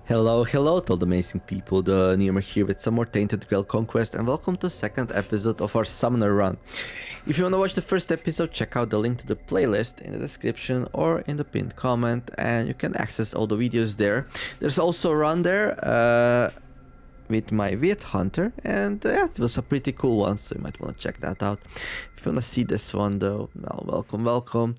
Hello to all the amazing people, the Neomer here with some more Tainted Grail Conquest, and welcome to the second episode of our Summoner run. If you want to watch the first episode, check out the link to the playlist in the description or in the pinned comment, and you can access all the videos there. There's also a run there with my Weird Hunter, and yeah, it was a pretty cool one, so you might want to check that out. If you want to see this one though, well, welcome.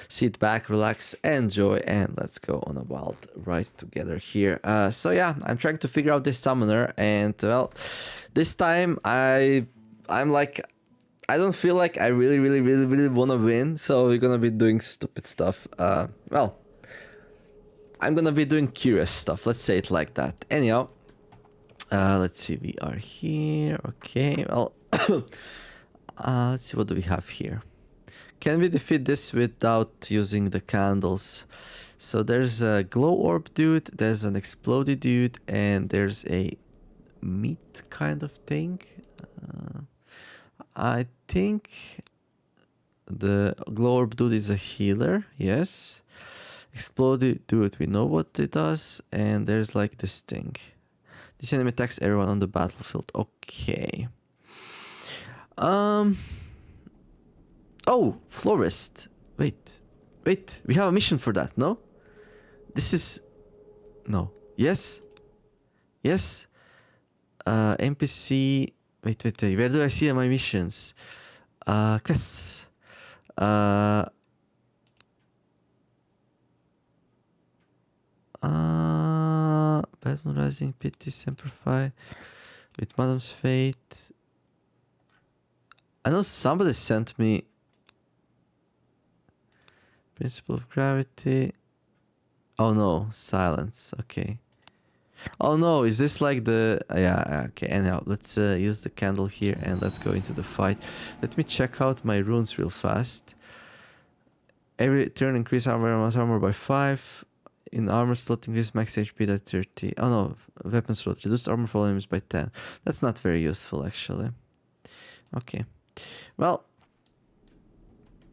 Sit back, relax, enjoy, and let's go on a wild ride together here. So yeah, I'm trying to figure out this summoner, and well, this time I'm like, I don't feel like I really want to win, so we're gonna be doing stupid stuff. Well, I'm gonna be doing curious stuff, let's say it like that. Anyhow, let's see, we are here, okay, well, let's see, what do we have here? Can we defeat this without using the candles? So there's a glow orb dude, there's an exploded dude, and there's a meat kind of thing. I think the glow orb dude is a healer, yes. Exploded dude, we know what it does, and there's like this thing. This enemy attacks everyone on the battlefield, okay. Oh, florist. Wait, we have a mission for that, no? This is... No. Yes? NPC... Wait, where do I see my missions? Quests. Batman Rising, Pity, Simplify, with Madame's Fate. I know somebody sent me Principle of Gravity. Oh no, Silence. Okay. Oh no, is this like the... yeah, okay. Anyhow, let's use the candle here and let's go into the fight. Let me check out my runes real fast. Every turn increase armor by 5. In armor slot increase max HP by 30. Oh no, weapon slot reduced armor for enemies by 10. That's not very useful actually. Okay. Well,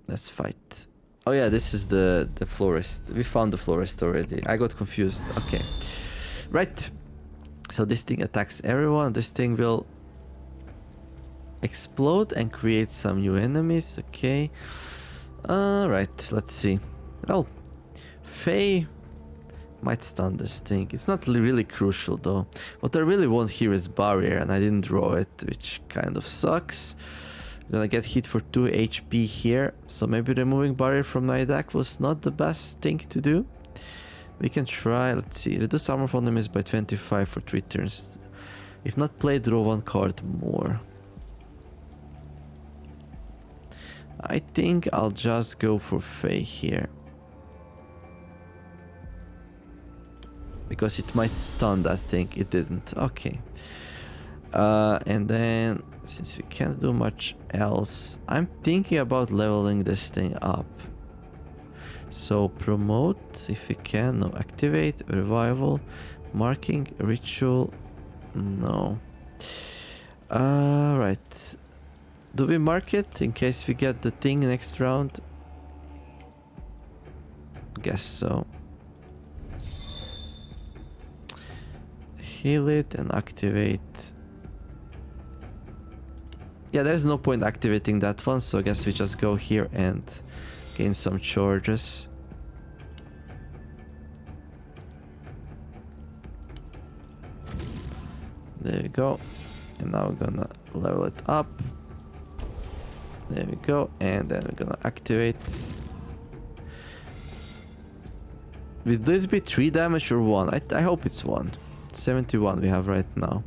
let's fight. Oh yeah, this is the florist. We found the florist already. I got confused. Okay. Right. So this thing attacks everyone. This thing will explode and create some new enemies. Okay. Right. Let's see. Well, Faye might stun this thing. It's not really crucial though. What I really want here is barrier, and I didn't draw it, which kind of sucks. Gonna get hit for 2 HP here, so maybe removing barrier from my deck was not the best thing to do. We can try, let's see, reduce armor for enemies by 25 for 3 turns. If not played, draw 1 card more. I think I'll just go for Faye here. Because it might stun that thing, it didn't, okay. And then, since we can't do much else, I'm thinking about leveling this thing up. So promote, if we can, no, activate, revival, marking, ritual, no. Right. Do we mark it in case we get the thing next round? Guess so. Heal it and activate. Yeah, there's no point activating that one, so I guess we just go here and gain some charges. There we go. And now we're gonna level it up. There we go. And then we're gonna activate. Will this be 3 damage or 1? I hope it's 1. 71 we have right now.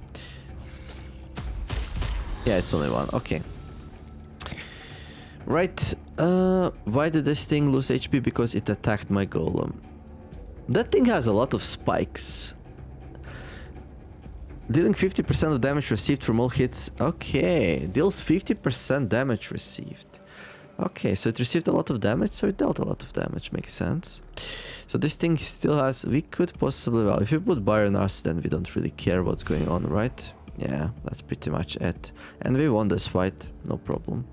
Yeah, it's only 1. Okay. Right. Why did this thing lose HP? Because it attacked my golem. That thing has a lot of spikes. Dealing 50% of damage received from all hits. Okay. Deals 50% damage received. Okay, so it received a lot of damage, so it dealt a lot of damage. Makes sense. So this thing still has... We could possibly... Well, if we put Barrier on us, then we don't really care what's going on, right? Yeah, that's pretty much it. And we won this fight, no problem.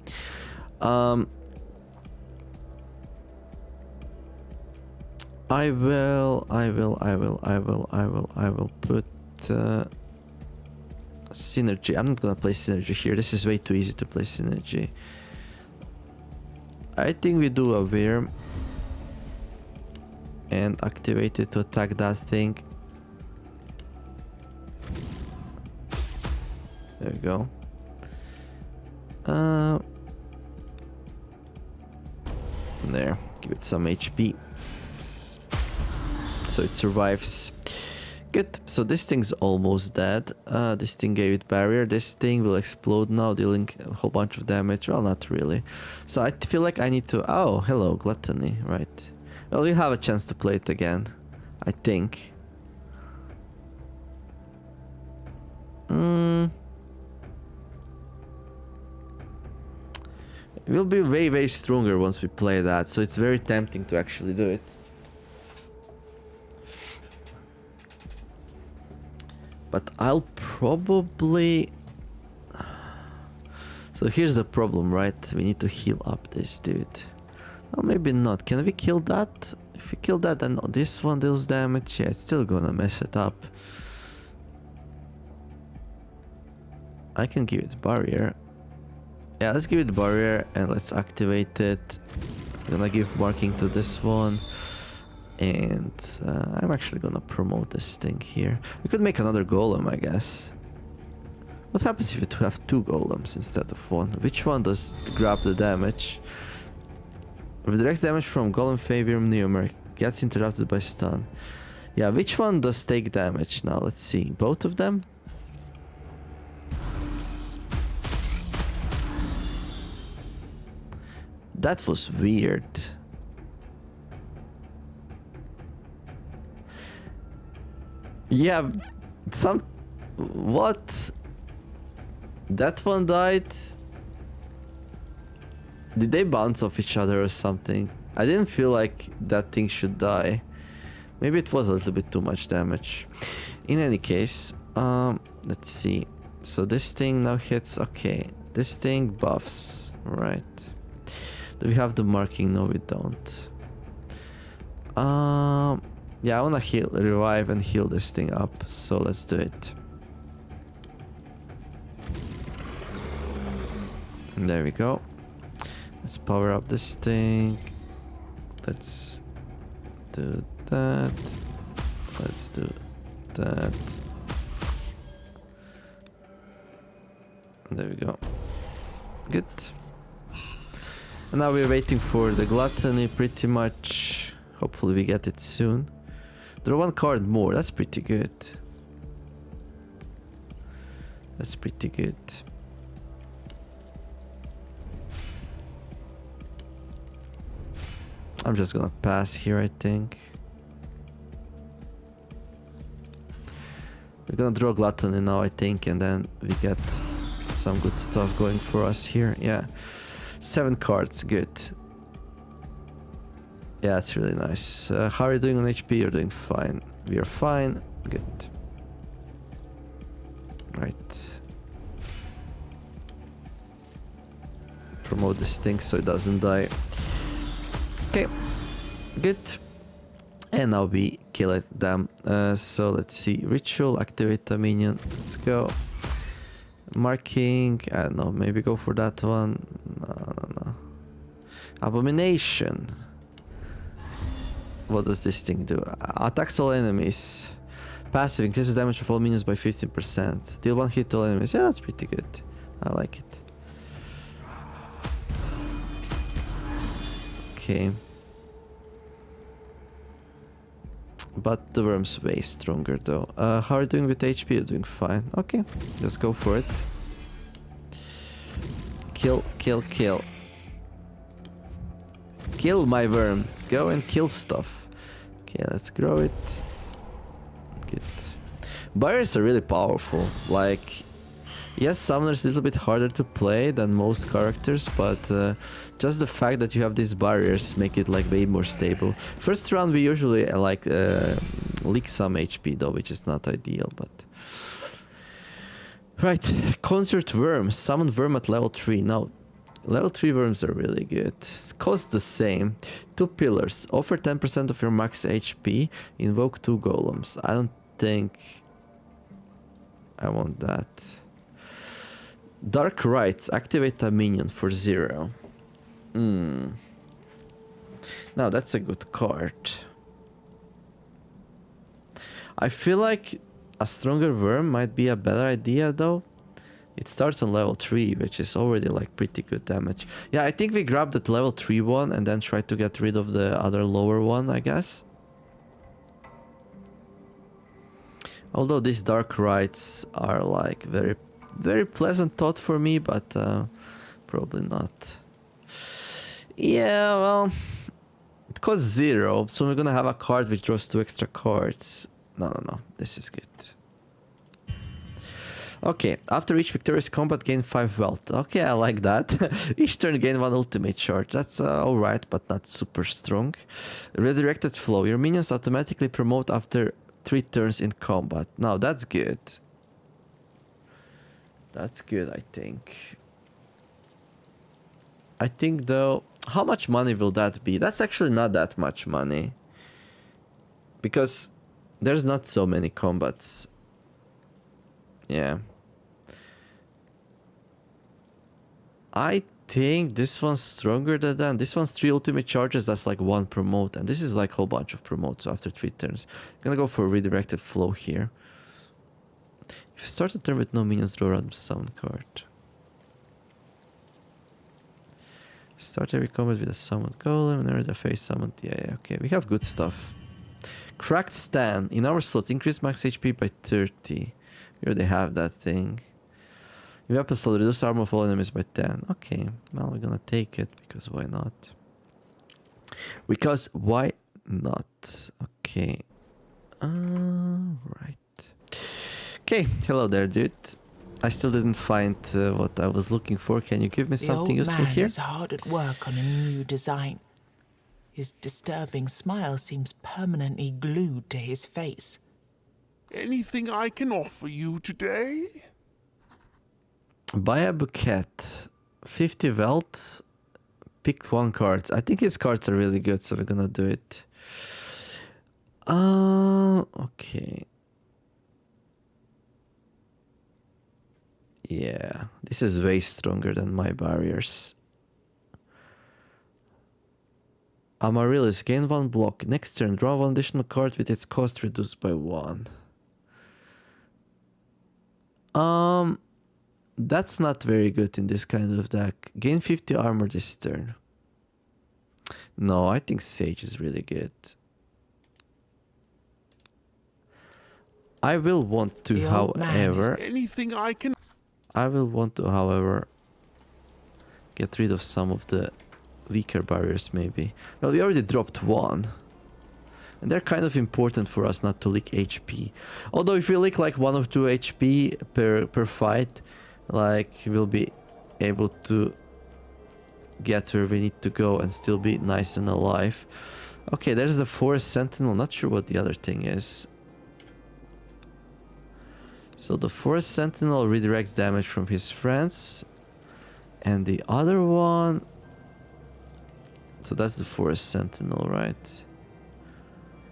I will put synergy. I'm not gonna play synergy here. This is way too easy to play synergy. I think we do a Wyrm and activate it to attack that thing. There we go. There, give it some HP. So it survives. Good, so this thing's almost dead. This thing gave it barrier. This thing will explode now, dealing a whole bunch of damage. Well, not really. So I feel like I need to... Oh, hello, Gluttony, right. Well, we'll have a chance to play it again, I think. It will be way, way stronger once we play that, so it's very tempting to actually do it. But I'll probably... So here's the problem, right? We need to heal up this dude. Well, maybe not. Can we kill that? If we kill that, then this one deals damage. Yeah, it's still gonna mess it up. I can give it barrier. Yeah, let's give it barrier and let's activate it. I'm gonna give marking to this one. And I'm actually gonna promote this thing here. We could make another golem, I guess. What happens if you have two golems instead of one? Which one does grab the damage? Redirects damage from golem favor Neomer. Gets interrupted by stun. Yeah, which one does take damage now? Let's see. Both of them? That was weird. Yeah, what? That one died? Did they bounce off each other or something? I didn't feel like that thing should die. Maybe it was a little bit too much damage. In any case, let's see. So this thing now hits, okay. This thing buffs, right. Do we have the marking? No, we don't. Yeah, I wanna heal, revive and heal this thing up, so let's do it. There we go. Let's power up this thing. Let's do that. Let's do that. There we go. Good. And now we're waiting for the gluttony pretty much. Hopefully we get it soon. Draw one card more. That's pretty good. That's pretty good. I'm just gonna pass here, I think. We're gonna draw gluttony now, I think, and then we get some good stuff going for us here. Yeah. 7 cards, good. Yeah, it's really nice. How are you doing on HP? You're doing fine. We are fine. Good. Right. Promote this thing so it doesn't die. Okay. Good. And now we kill it. Damn. So let's see. Ritual, activate the minion. Let's go. Marking. I don't know. Maybe go for that one. No. Abomination. What does this thing do? Attacks all enemies. Passive increases damage of all minions by 15%. Deal 1 hit to all enemies. Yeah, that's pretty good. I like it. Okay. But the worm's way stronger though. How are you doing with HP? You're doing fine. Okay, let's go for it. Kill, kill, kill. Kill my worm. Go and kill stuff. Okay, let's grow it. Good. Barriers are really powerful. Like, yes, Summoner's a little bit harder to play than most characters, but just the fact that you have these barriers make it like way more stable. First round we usually leak some HP though, which is not ideal, but... Right, Concert Worm. Summon Worm at level 3. Now, Level 3 worms are really good. Cost the same. 2 pillars. Offer 10% of your max HP. Invoke 2 golems. I don't think I want that. Dark Rites. Activate a minion for 0. Now that's a good card. I feel like a stronger worm might be a better idea though. It starts on level 3, which is already like pretty good damage. Yeah, I think we grabbed that level 3 one and then tried to get rid of the other lower one, I guess. Although these Dark Rites are like very pleasant thought for me, but probably not. Yeah, well, it costs 0, so we're gonna have a card which draws 2 extra cards. No, this is good. Okay, after each victorious combat, gain 5 wealth. Okay, I like that. Each turn gain 1 ultimate charge. That's alright, but not super strong. Redirected flow. Your minions automatically promote after 3 turns in combat. Now, that's good. That's good, I think. I think, though, how much money will that be? That's actually not that much money. Because there's not so many combats. Yeah. I think this one's stronger than that. This one's 3 ultimate charges, that's like 1 promote. And this is like a whole bunch of promotes after 3 turns. I'm gonna go for redirected flow here. If you start a turn with no minions, draw a random summon card. Start every combat with a summoned golem, and every face summoned. Yeah, okay. We have good stuff. Cracked Stand. In our slot, increase max HP by 30. We already have that thing. In weapon slot, reduce armor of all enemies by 10. Okay, well, we're gonna take it, because why not? Because why not? Okay. Right. Okay, hello there, dude. I still didn't find what I was looking for. Can you give me something useful here? The old man is hard at work on a new design. His disturbing smile seems permanently glued to his face. Anything I can offer you today? Buy a bouquet. 50 wealth. Pick 1 card. I think his cards are really good, so we're gonna do it. Okay. Yeah, this is way stronger than my barriers. Amaryllis, gain 1 block. Next turn, draw 1 additional card with its cost reduced by 1. That's not very good in this kind of deck. Gain 50 armor this turn. No, I think Sage is really good. I will want to, however... Anything I can... I will want to, however, get rid of some of the weaker barriers, maybe. Well, we already dropped 1. And they're kind of important for us not to leak HP. Although if we leak like 1 or 2 HP per fight, like, we'll be able to get where we need to go and still be nice and alive. Okay, there's the Forest Sentinel. Not sure what the other thing is. So the Forest Sentinel redirects damage from his friends. And the other one... So that's the Forest Sentinel, right?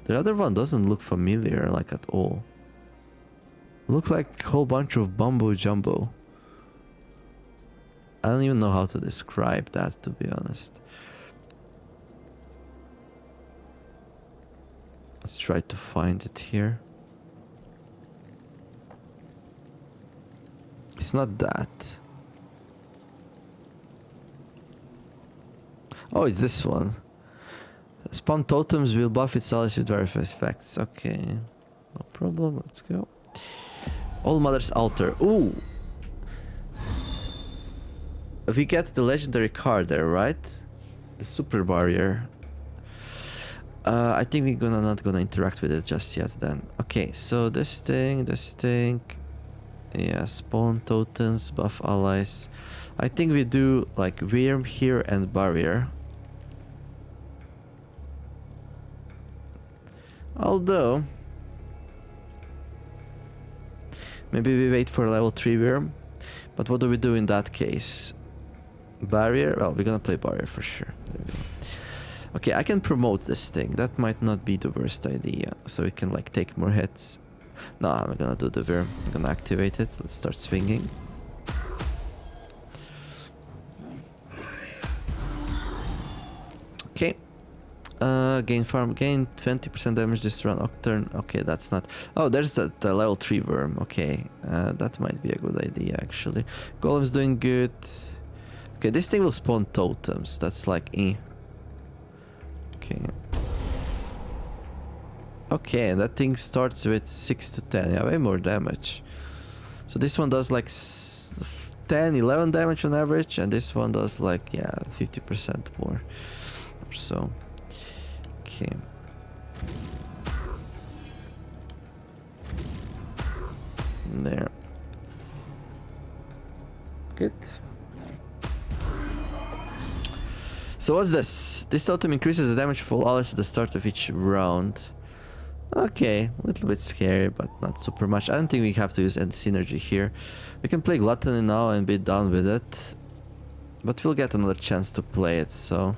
The other one doesn't look familiar, like, at all. Look like a whole bunch of bumbo jumbo. I don't even know how to describe that, to be honest. Let's try to find it here. It's not that. Oh, it's this one. Spam totems will buff its allies with various effects. Okay. No problem, let's go. All Mother's Altar. Ooh! We get the legendary card there, right? The Super Barrier. I think we're not gonna interact with it just yet then. Okay, so this thing... Yeah, spawn totems, buff allies. I think we do like Worm here and Barrier. Although... maybe we wait for level 3 Worm. But what do we do in that case? Barrier? Well, we're gonna play barrier for sure. There we go. Okay, I can promote this thing. That might not be the worst idea. So we can like take more hits. No, I'm gonna do the worm. I'm gonna activate it. Let's start swinging. Okay. Gain farm, gain 20% damage this round. Octurne. Okay, that's not. Oh, there's the level 3 worm. Okay, that might be a good idea actually. Golem's doing good. Okay, this thing will spawn totems. That's like Okay. Okay, and that thing starts with 6 to 10. Yeah, way more damage. So this one does like 10, 11 damage on average, and this one does like, yeah, 50% more or so. Okay. There. Good. So what's this? This totem increases the damage for all allies at the start of each round. Okay, a little bit scary, but not super much. I don't think we have to use any synergy here. We can play Gluttony now and be done with it. But we'll get another chance to play it, so...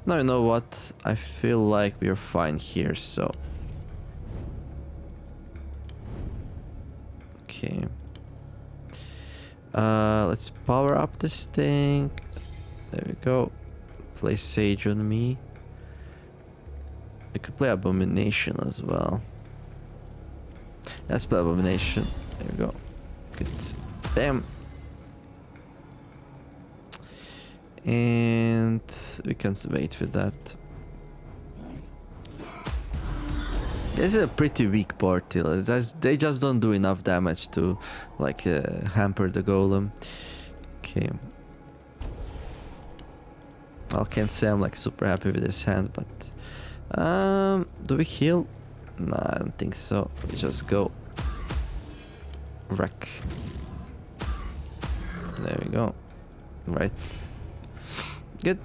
Now you know what? I feel like we're fine here, so... Okay. Let's power up this thing. There we go. Play Sage on me. We could play Abomination as well. Let's play Abomination. There we go. Good. Bam. And we can wait with that. This is a pretty weak party. They just don't do enough damage to like hamper the golem. Okay. I can't say I'm like super happy with this hand, but do we heal? No, I don't think so. We just go wreck. There we go. Right. Good.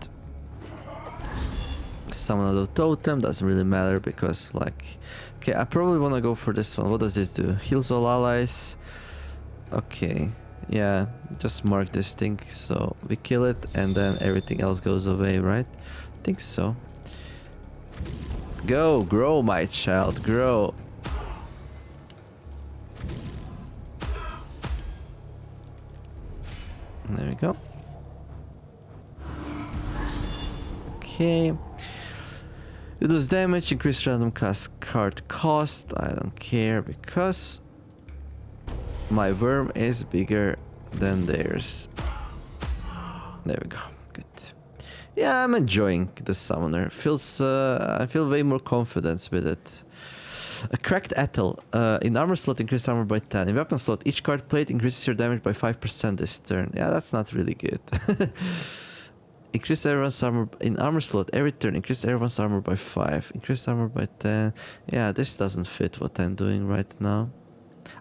Summon another totem, doesn't really matter because like... Okay, I probably want to go for this one. What does this do? Heals all allies. Okay, yeah, just mark this thing so we kill it and then everything else goes away, right? I think so. Go, grow my child, grow. There we go. Okay. It does damage, increase random cast card cost. I don't care because my worm is bigger than theirs. There we go. Good. Yeah, I'm enjoying the summoner. Feels I feel way more confidence with it. A cracked Ethel. In armor slot, increase armor by 10. In weapon slot, each card played increases your damage by 5% this turn. Yeah, that's not really good. Increase everyone's armor in armor slot every turn. Increase everyone's armor by 5. Increase armor by 10. Yeah, this doesn't fit what I'm doing right now.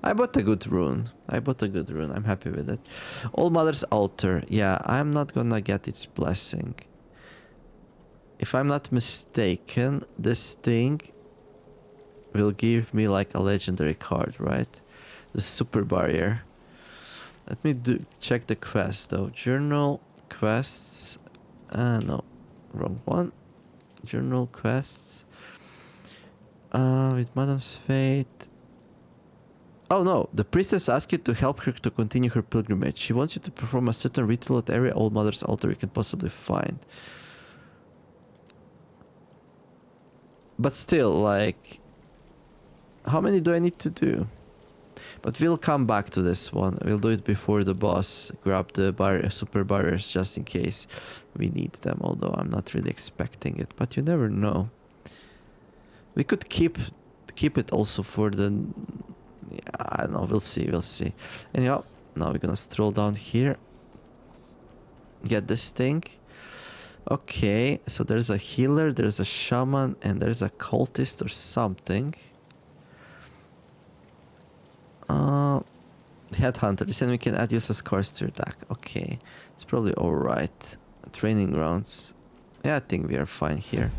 I bought a good rune. I'm happy with it. All Mother's Altar. Yeah, I'm not gonna get its blessing. If I'm not mistaken, this thing will give me like a legendary card, right? The super barrier. Let me check the quest though. Journal quests. No, wrong one. Journal quests. With Madame's Fate. Oh no, the priestess asks you to help her to continue her pilgrimage. She wants you to perform a certain ritual at every Old Mother's altar you can possibly find. But still, like... How many do I need to do? But we'll come back to this one. We'll do it before the boss. Grab the super barriers just in case we need them. Although I'm not really expecting it. But you never know. We could keep it also for the... Yeah, I don't know. We'll see. Anyhow, now we're gonna stroll down here. Get this thing. Okay, so there's a healer, there's a shaman, and there's a cultist or something. Headhunter. This enemy can add useless cards to your deck. Okay, it's probably alright. Training grounds. Yeah, I think we are fine here.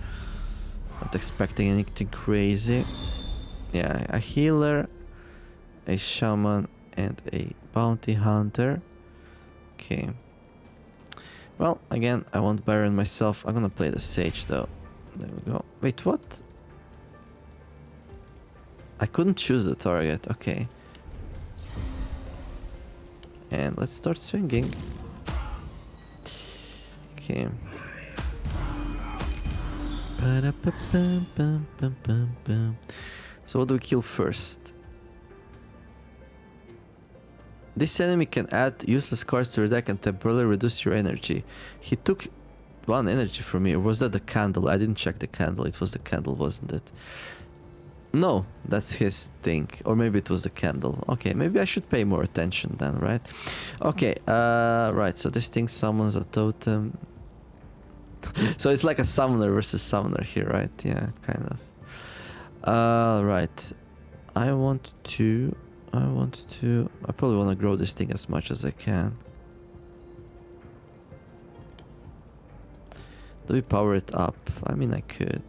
Not expecting anything crazy. Yeah, a healer. a shaman, and a bounty hunter. Okay. Well, again, I won't Baron myself. I'm gonna play the Sage though. There we go. Wait, what? I couldn't choose the target. Okay. And let's start swinging. Okay. So what do we kill first? This enemy can add useless cards to your deck and temporarily reduce your energy. He took 1 energy from me. Or was that the candle? I didn't check the candle. It was the candle, wasn't it? No, that's his thing. Or maybe it was the candle. Okay, maybe I should pay more attention then, right? Okay, right, so this thing summons a totem. So it's like a summoner versus summoner here, right? Yeah, kind of. Right. I probably want to grow this thing as much as I can. Do we power it up? I mean, I could.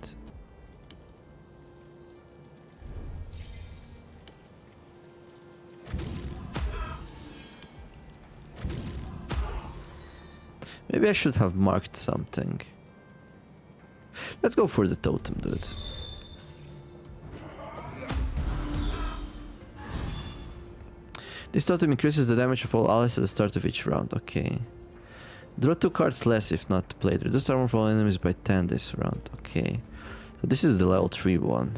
Maybe I should have marked something. Let's go for the totem, dude. This totem increases the damage of all allies at the start of each round. Okay. Draw 2 cards less if not played. Reduce armor for all enemies by 10 this round. Okay. So this is the level 3 one.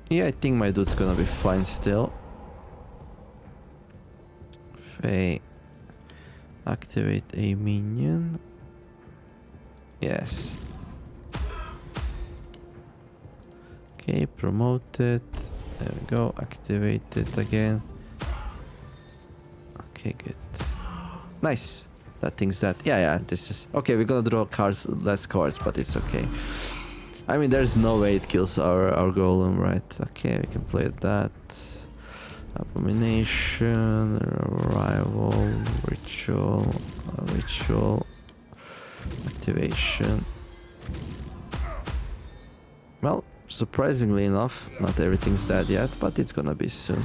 Yeah, I think my dude's gonna be fine still. Faye. Activate a minion. Yes. Okay, promote it. There we go. Activate it again. Okay, good. Nice. That thing's that. Yeah, this is... Okay, we're gonna draw cards, less cards, but it's okay. I mean, there's no way it kills our golem, right? Okay, we can play that. Abomination, arrival, ritual, activation. Well, surprisingly enough, not everything's dead yet, but it's gonna be soon.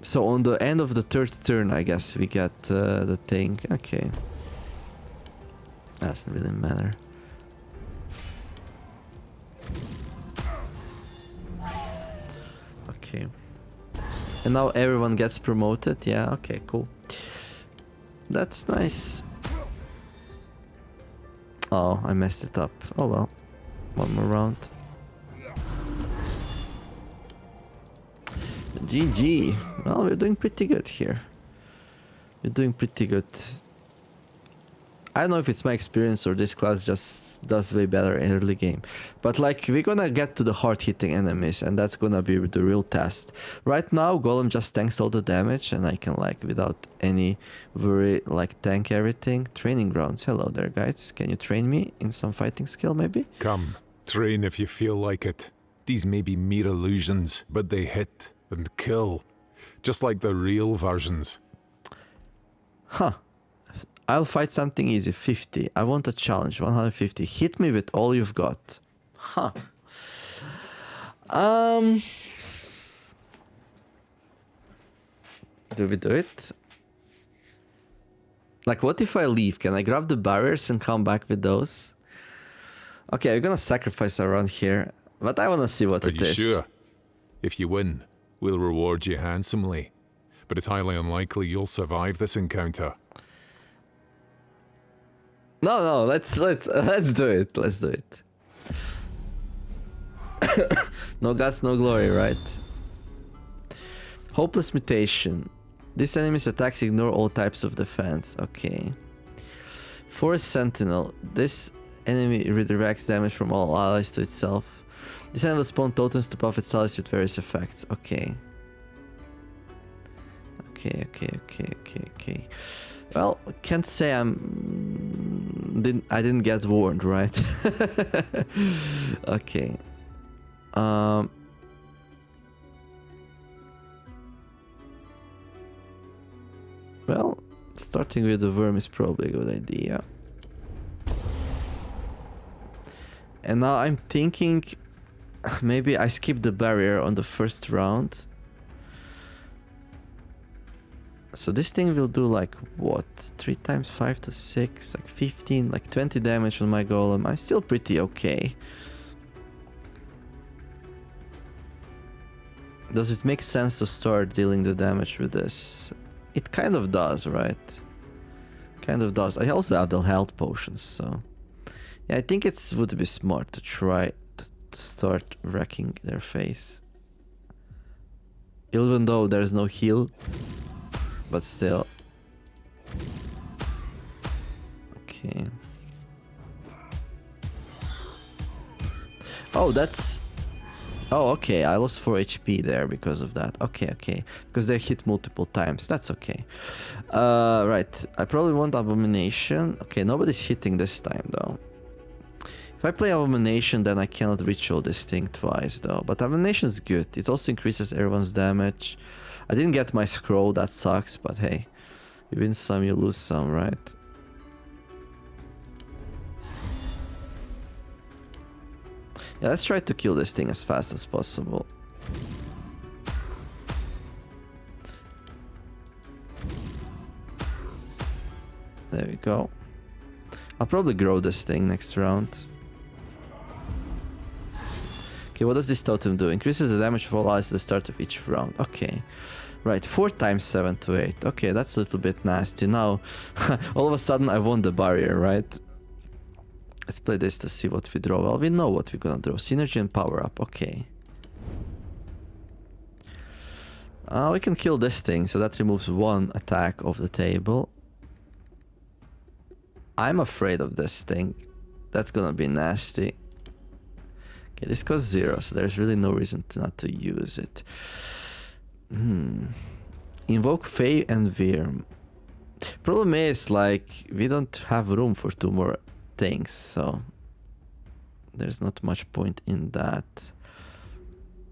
So on the end of the 3rd turn, I guess we get the thing. Okay. Doesn't really matter. Okay. And now everyone gets promoted. Yeah, okay, cool. That's nice. Oh, I messed it up. Oh well. One more round. GG. Well, we're doing pretty good here. We're doing pretty good. I don't know if it's my experience or this class just does way better in early game. But like, we're gonna get to the hard-hitting enemies and that's gonna be the real test. Right now, Golem just tanks all the damage and I can like, without any worry, like tank everything. Training grounds. Hello there, guys. Can you train me in some fighting skill maybe? Come, train if you feel like it. These may be mere illusions, but they hit and kill. Just like the real versions. Huh. I'll fight something easy, 50. I want a challenge, 150. Hit me with all you've got. Huh. Do we do it? Like, what if I leave? Can I grab the barriers and come back with those? Okay, we're gonna sacrifice around here, but I wanna see what it is. Are you sure? If you win, we'll reward you handsomely. But it's highly unlikely you'll survive this encounter. No, let's do it. Let's do it. No guts, no glory, right? Hopeless mutation. This enemy's attacks ignore all types of defense. Okay. Forest Sentinel. This enemy redirects damage from all allies to itself. This enemy will spawn totems to buff its allies with various effects. Okay. Okay. Well, can't say I didn't get warned, right? Okay. Well, Starting with the worm is probably a good idea. And now I'm thinking maybe I skip the barrier on the first round. So this thing will do like what? 3 times 5 to 6, like 15, like 20 damage on my golem. I'm still pretty okay. Does it make sense to start dealing the damage with this? It kind of does, right? Kind of does. I also have the health potions, so... Yeah, I think it would be smart to try to start wrecking their face. Even though there's no heal. But still. Okay. Oh, that's... Oh, okay, I lost 4 HP there because of that. Okay, okay. Because they hit multiple times. That's okay. Right. I probably want Abomination. Okay, nobody's hitting this time, though. If I play Abomination, then I cannot ritual this thing twice, though. But Abomination is good. It also increases everyone's damage. I didn't get my scroll, that sucks, but hey. You win some, you lose some, right? Yeah, let's try to kill this thing as fast as possible. There we go. I'll probably grow this thing next round. Okay, what does this totem do? Increases the damage of all allies at the start of each round. Okay. Right, 4 times 7 to 8. Okay, that's a little bit nasty. Now, all of a sudden I won the barrier, right? Let's play this to see what we draw. Well, we know what we're gonna draw. Synergy and power up. Okay. We can kill this thing, so that removes 1 attack off the table. I'm afraid of this thing. That's gonna be nasty. Okay, this costs 0, so there's really no reason not to use it. Invoke Fae and Wyrm. Problem is, like, we don't have room for 2 more things, so there's not much point in that.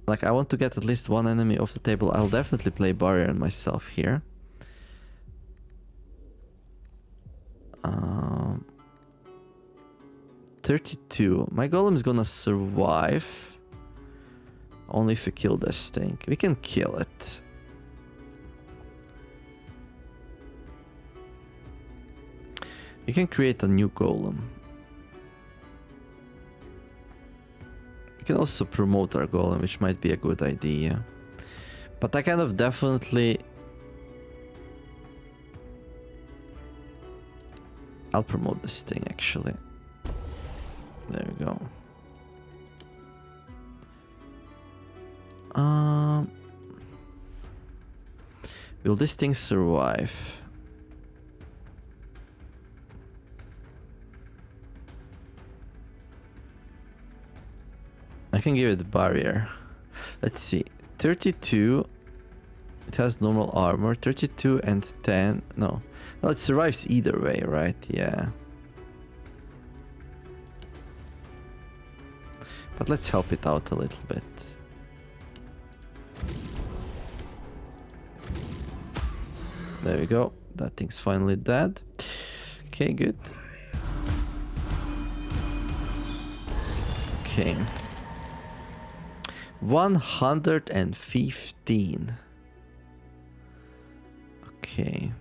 Like, I want to get at least 1 enemy off the table. I'll definitely play barrier myself here. 32. My golem's gonna survive only if we kill this thing. We can kill it. We can create a new golem. We can also promote our golem, which might be a good idea. But I kind of definitely... I'll promote this thing, actually. There we go. Will this thing survive? I can give it barrier. Let's see. 32. It has normal armor. 32 and 10. No. Well, it survives either way, right? Yeah. But let's help it out a little bit. There we go. That thing's finally dead. Okay, good. Okay. 115. Okay.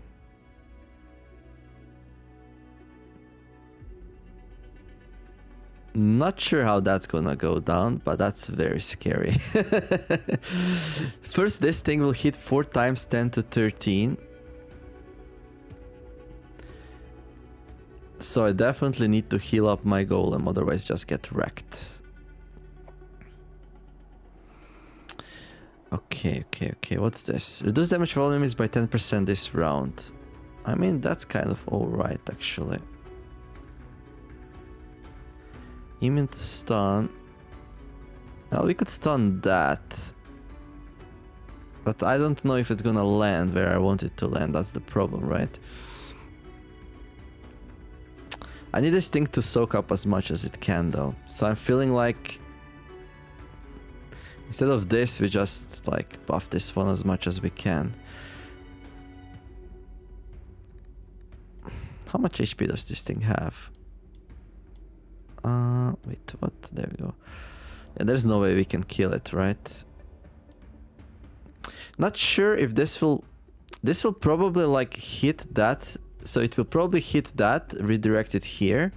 Not sure how that's gonna go down, but that's very scary. First, this thing will hit 4 times 10 to 13. So I definitely need to heal up my golem, otherwise just get wrecked. Okay, what's this? Reduce damage for all enemies by 10% this round. I mean, that's kind of alright, actually. Immune to stun. Well, we could stun that. But I don't know if it's gonna land where I want it to land, that's the problem, right? I need this thing to soak up as much as it can, though. So I'm feeling like... Instead of this, we just, like, buff this one as much as we can. How much HP does this thing have? Wait, what? There we go. Yeah, there's no way we can kill it, right? Not sure if this will probably like hit that. So it will probably hit that, redirect it here,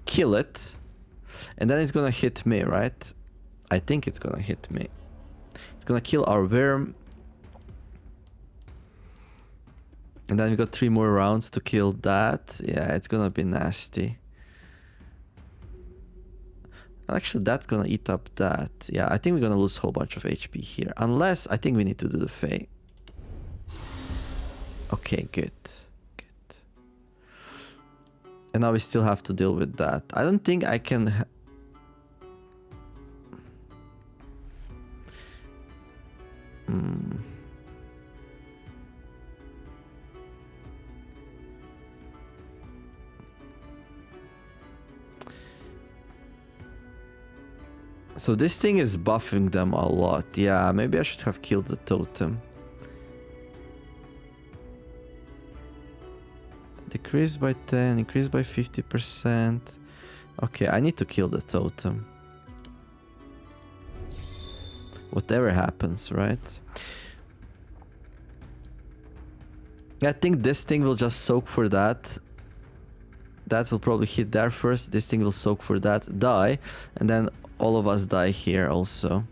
kill it, and then it's gonna hit me, right? I think it's gonna hit me. It's gonna kill our worm. And then we got 3 more rounds to kill that. Yeah, it's gonna be nasty. Actually, that's gonna eat up that. Yeah, I think we're gonna lose a whole bunch of HP here. Unless, I think we need to do the Fae. Okay, good. Good. And now we still have to deal with that. I don't think I can... So this thing is buffing them a lot. Yeah, maybe I should have killed the totem. Decrease by 10, increase by 50%. Okay, I need to kill the totem. Whatever happens, right? I think this thing will just soak for that. That will probably hit there first. This thing will soak for that, die, and then all of us die here also.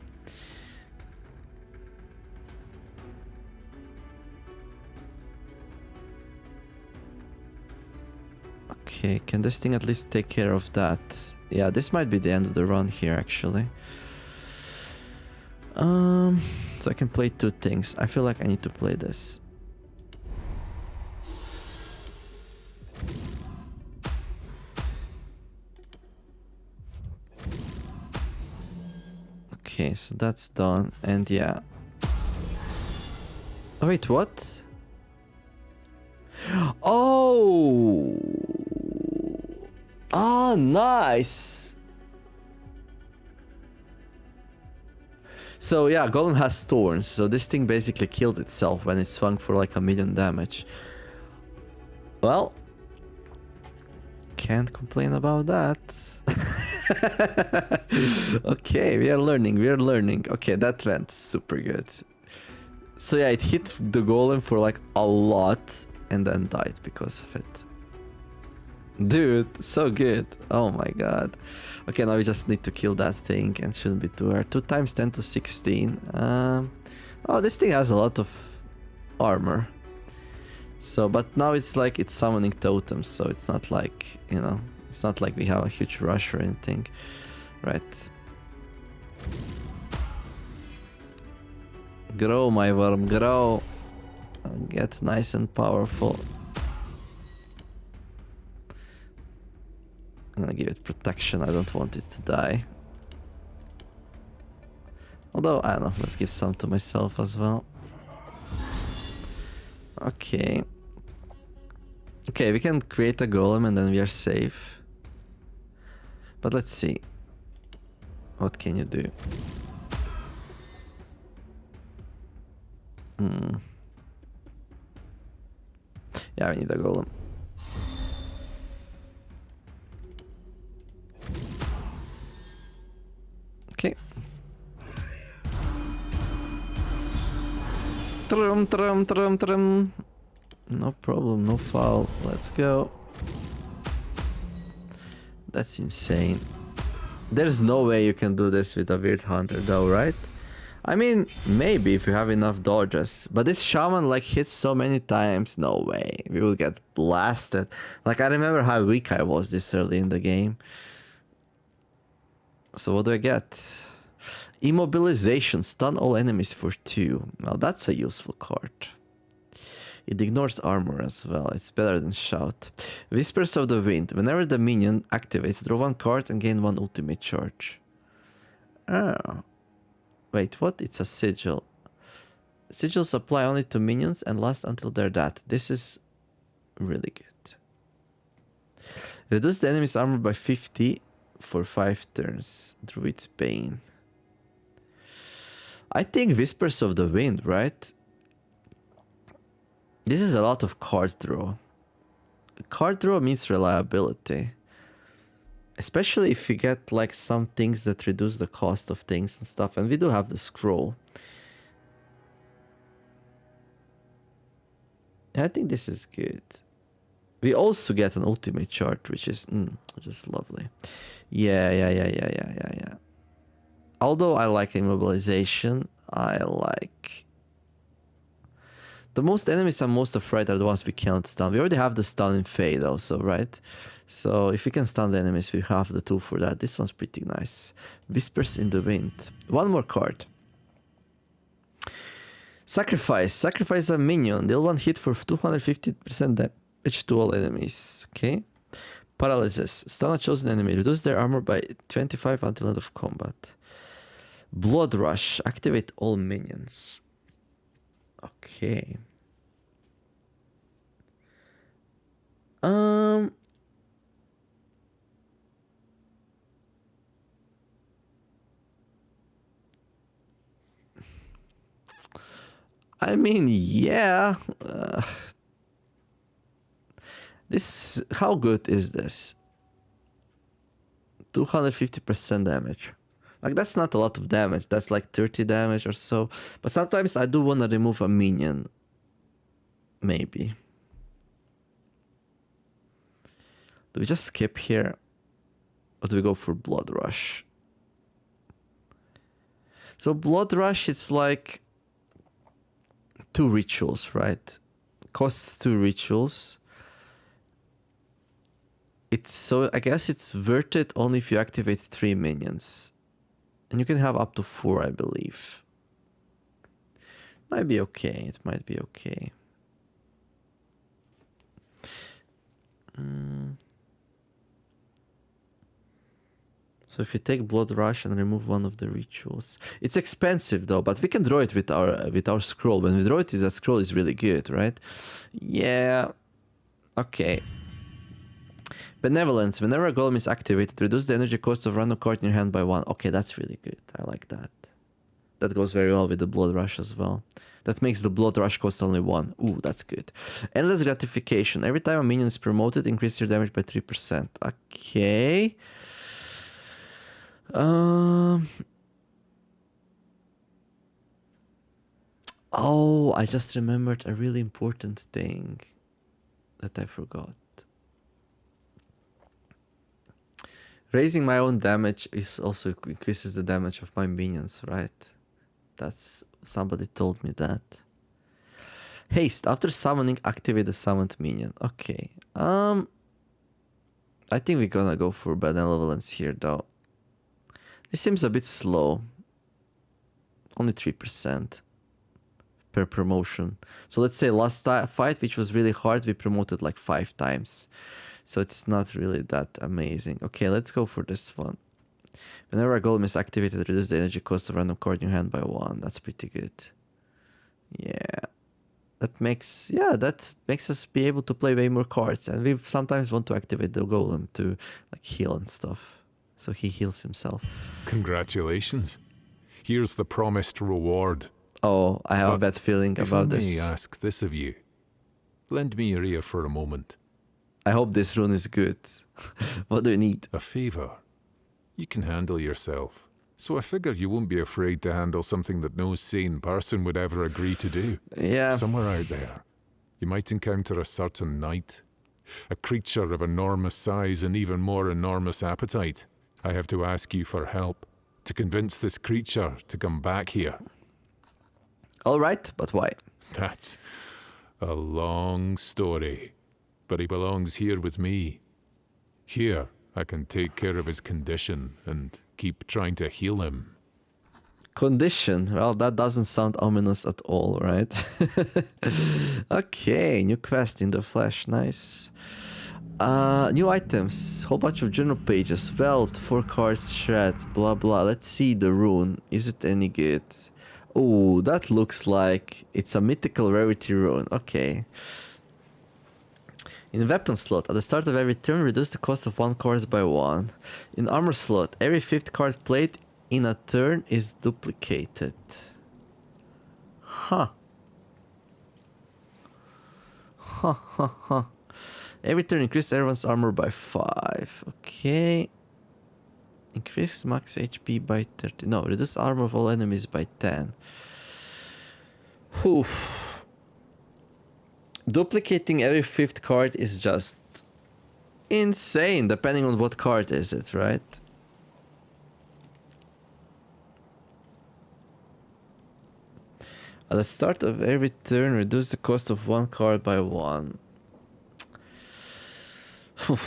Okay, can this thing at least take care of that? Yeah, this might be the end of the run here actually. So I can play 2 things. I feel like I need to play this. Okay, so that's done, and yeah. Oh, wait, what? Oh! Ah, nice! So yeah, Golem has thorns, so this thing basically killed itself when it swung for like 1,000,000 damage. Well, can't complain about that. Okay, we are learning. Okay, that went super good. So yeah, it hit the golem for like a lot and then died because of it. Dude, so good. Oh my god. Okay, now we just need to kill that thing and shouldn't be too hard. 2 times 10 to 16. Oh, this thing has a lot of armor. So, but now it's like it's summoning totems, so it's not like, you know, it's not like we have a huge rush or anything. Right. Grow, my worm, grow. Get nice and powerful. I'm gonna give it protection, I don't want it to die. Although, I don't know, let's give some to myself as well. Okay. Okay, we can create a golem and then we are safe. But let's see. What can you do? Yeah, we need a golem. Okay. Trum, trum, trum, trum. No problem, no foul. Let's go. That's insane. There's no way you can do this with a weird hunter though, right? I mean, maybe if you have enough dodges. But this shaman like hits so many times. No way. We will get blasted. Like, I remember how weak I was this early in the game. So what do I get? Immobilization. Stun all enemies for 2. Well, that's a useful card. It ignores armor as well. It's better than Shout. Whispers of the Wind. Whenever the minion activates, draw 1 card and gain 1 ultimate charge. Oh. Wait, what? It's a sigil. Sigils apply only to minions and last until they're dead. This is really good. Reduce the enemy's armor by 50 for 5 turns. Druid's Bane. I think Whispers of the Wind, right? This is a lot of card draw. Card draw means reliability. Especially if you get like some things that reduce the cost of things and stuff. And we do have the scroll. I think this is good. We also get an ultimate chart, which is just lovely. Yeah. Although I like immobilization, I like... The most enemies I'm most afraid are the ones we cannot stun. We already have the stun in Fade also, right? So if we can stun the enemies, we have the tool for that. This one's pretty nice. Whispers in the Wind. One more card. Sacrifice. Sacrifice a minion. Deal one hit for 250% damage to all enemies. Okay. Paralysis. Stun a chosen enemy. Reduce their armor by 25 until end of combat. Blood Rush. Activate all minions. Okay. I mean, yeah. This, how good is this? 250% damage. Like, that's not a lot of damage. That's like 30 damage or so. But sometimes I do want to remove a minion. Maybe. Do we just skip here? Or do we go for Blood Rush? So Blood Rush, it's like 2 rituals, right? Costs 2 rituals. It's so, I guess it's worth it only if you activate 3 minions. And you can have up to 4, I believe. Might be okay. It might be okay. So if you take Blood Rush and remove one of the rituals, it's expensive though. But we can draw it with our scroll. When we draw it, that scroll is really good, right? Yeah. Okay. Benevolence. Whenever a golem is activated, reduce the energy cost of random card in your hand by 1. Okay, that's really good. I like that. That goes very well with the Blood Rush as well. That makes the Blood Rush cost only 1. Ooh, that's good. Endless Gratification. Every time a minion is promoted, increase your damage by 3%. Okay. Oh, I just remembered a really important thing that I forgot. Raising my own damage is also increases the damage of my minions, right? That's, somebody told me that. Haste. After summoning, activate the summoned minion. Okay. I think we're gonna go for Benevolence here though. This seems a bit slow. Only 3% per promotion. So let's say last fight, which was really hard, we promoted like 5 times. So it's not really that amazing. Okay, let's go for this one. Whenever a golem is activated, reduce the energy cost of random card in your hand by 1. That's pretty good. Yeah. That makes us be able to play way more cards. And we sometimes want to activate the golem to like heal and stuff. So he heals himself. Congratulations. Here's the promised reward. Oh, I have a bad feeling about this. If I may ask this of you, lend me your ear for a moment. I hope this rune is good. What do you need? A favor. You can handle yourself. So I figure you won't be afraid to handle something that no sane person would ever agree to do. Yeah. Somewhere out there, you might encounter a certain knight. A creature of enormous size and even more enormous appetite. I have to ask you for help to convince this creature to come back here. All right, but why? That's a long story. But he belongs here with me. Here, I can take care of his condition and keep trying to heal him. Condition? Well, that doesn't sound ominous at all, right? Okay, new quest in the flesh, nice. New items, whole bunch of journal pages, wealth, 4 cards, shreds, blah blah. Let's see the rune. Is it any good? Oh, that looks like it's a mythical rarity rune. Okay. In weapon slot, at the start of every turn, reduce the cost of 1 card by 1. In armor slot, every 5th card played in a turn is duplicated. Huh. Every turn increase everyone's armor by 5. Okay. Increase max HP by 30. No, reduce armor of all enemies by 10. Whew. Duplicating every 5th card is just insane, depending on what card is it, right? At the start of every turn, reduce the cost of one card by 1. Whew.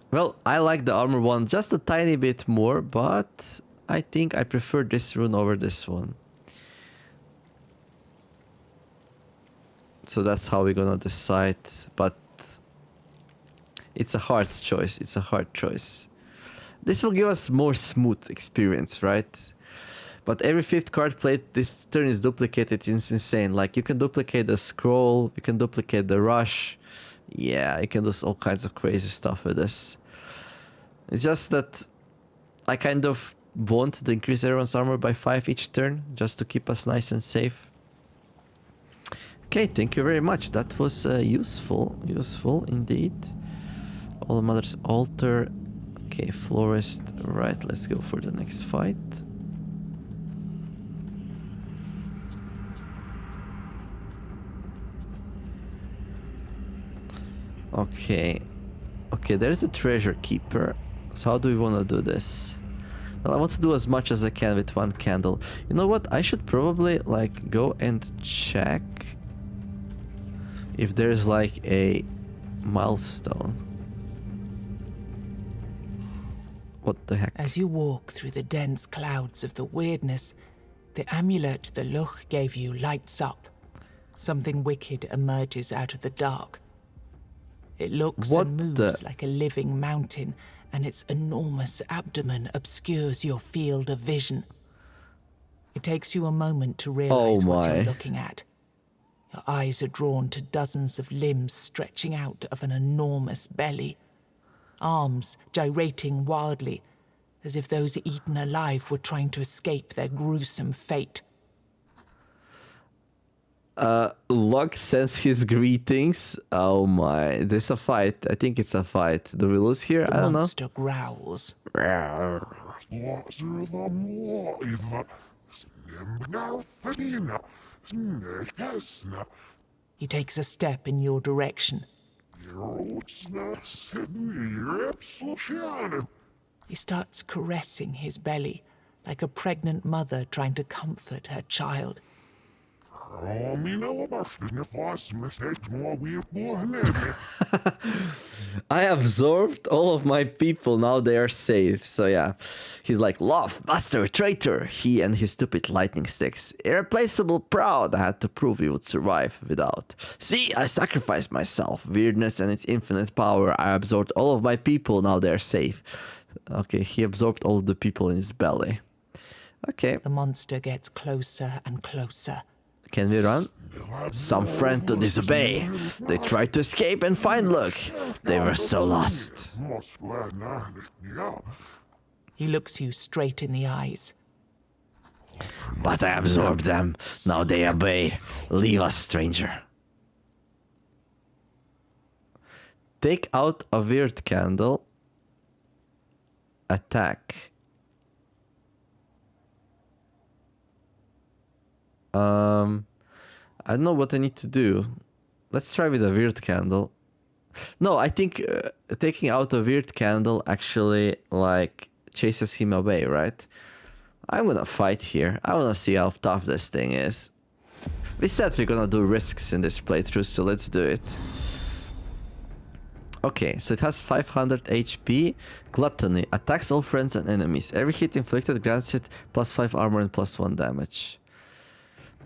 Well, I like the armor one just a tiny bit more, but I think I prefer this rune over this one. So that's how we're gonna decide, but it's a hard choice. It's a hard choice. This will give us more smooth experience, right? But every 5th card played this turn is duplicated. It's insane. Like, you can duplicate the scroll, you can duplicate the rush. Yeah, you can do all kinds of crazy stuff with this. It's just that I kind of want to increase everyone's armor by 5 each turn, just to keep us nice and safe. Okay, thank you very much. That was useful indeed. All Mother's Altar. Okay, Florist. Right, let's go for the next fight. Okay, there's a treasure keeper. So how do we want to do this? Well, I want to do as much as I can with one candle. You know what? I should probably like go and check if there's like a milestone. What the heck? As you walk through the dense clouds of the weirdness, the amulet the Luch gave you lights up. Something wicked emerges out of the dark. It looks What and moves like a living mountain, and its enormous abdomen obscures your field of vision. It takes you a moment to realize what you're looking at. Your eyes are drawn to dozens of limbs stretching out of an enormous belly. Arms gyrating wildly, as if those eaten alive were trying to escape their gruesome fate. Locke sends his greetings. Oh my, there's a fight. I think it's a fight. Do we lose here? I don't know. The monster growls. He takes a step in your direction. He starts caressing his belly, like a pregnant mother trying to comfort her child. I absorbed all of my people, now they are safe. So yeah, he's like, love, master, traitor. He and his stupid lightning sticks. Irreplaceable, proud. I had to prove we would survive without. See, I sacrificed myself. Weirdness and its infinite power. I absorbed all of my people, now they're safe. Okay, he absorbed all of the people in his belly. Okay. The monster gets closer and closer. Can we run? Some friend to disobey. They tried to escape and find luck. They were so lost. He looks you straight in the eyes. But I absorbed them. Now they obey. Leave us, stranger. Take out a weird candle. Attack. I don't know what I need to do. Let's try with a weird candle. No, I think taking out a weird candle actually like chases him away, right? I'm gonna fight here. I wanna see how tough this thing is. We said we're gonna do risks in this playthrough, so let's do it. Okay, so it has 500 HP. Gluttony. Attacks all friends and enemies. Every hit inflicted grants it +5 armor and +1 damage.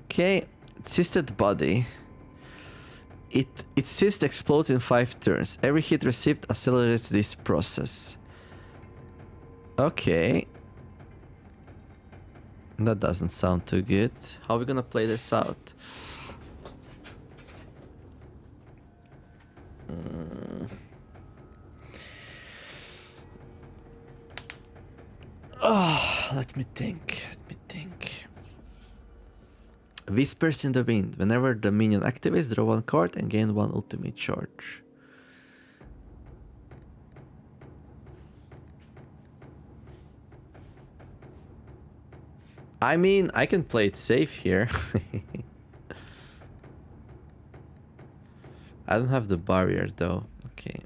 Okay, Cysted Body. Its cyst explodes in 5 turns. Every hit received accelerates this process. Okay. That doesn't sound too good. How are we gonna play this out? Let me think. Whispers in the Wind. Whenever the minion activates, draw one card and gain one ultimate charge. I mean, I can play it safe here. I don't have the barrier though. Okay.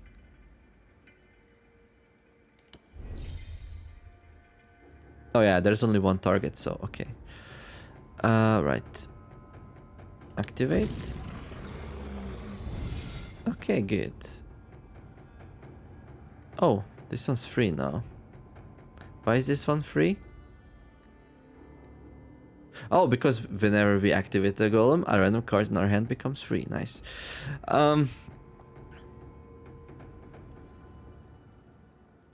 Oh yeah, there's only one target, so okay. Right. Activate. Okay, good. Oh, this one's free now. Why is this one free? Oh, because whenever we activate the golem, a random card in our hand becomes free. Nice.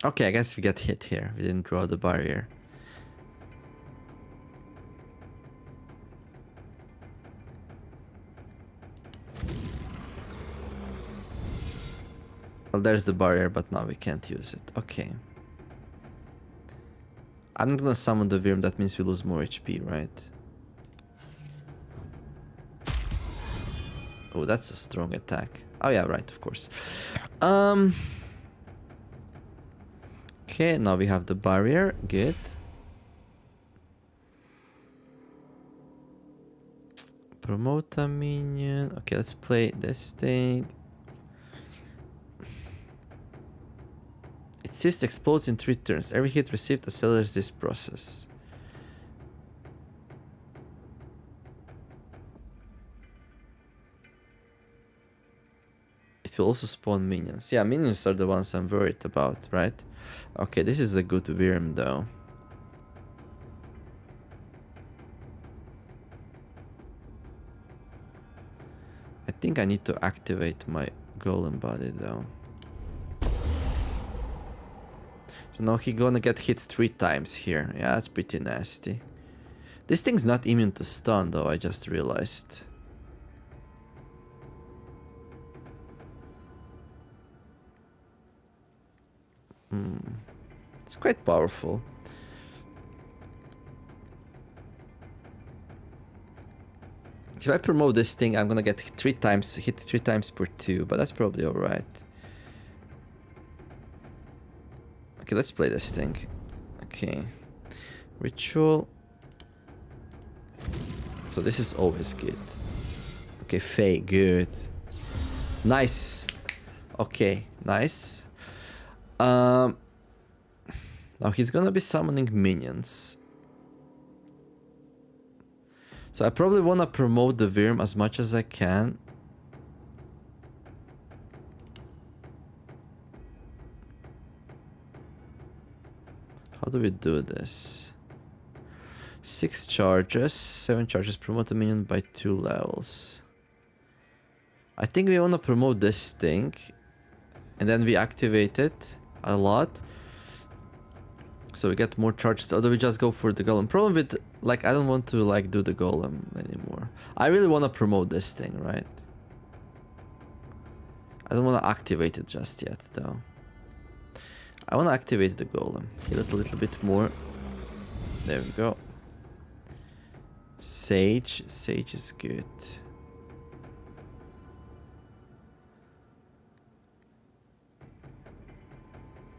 Okay, I guess we get hit here. We didn't draw the barrier. Well, there's the barrier, but now we can't use it. Okay. I'm not gonna summon the Wyrm, that means we lose more HP, right? Oh, that's a strong attack. Oh yeah, right, of course. Okay, now we have the barrier. Good. Promote a minion. Okay, let's play this thing. Its cyst explodes in 3 turns. Every hit received accelerates this process. It will also spawn minions. Yeah, minions are the ones I'm worried about, right? Okay, this is a good Wyrm though. I think I need to activate my golem body though. So now he's gonna get hit 3 times here. Yeah, that's pretty nasty. This thing's not immune to stun though, I just realized. It's quite powerful. If I promote this thing, I'm gonna get hit 3 times per 2, but that's probably alright. Okay, let's play this thing. Okay. Ritual. So this is always good. Okay, Fae, good. Nice. Okay, nice. Now he's gonna be summoning minions. So I probably wanna promote the Wyrm as much as I can. How do we do this? 6 charges, 7 charges, promote a minion by 2 levels. I think we wanna promote this thing. And then we activate it a lot. So we get more charges. Or do we just go for the golem? Problem with, like, I don't want to, like, do the golem anymore. I really want to promote this thing, right? I don't want to activate it just yet, though. I want to activate the golem. Heal it a little bit more. There we go. Sage. Sage is good.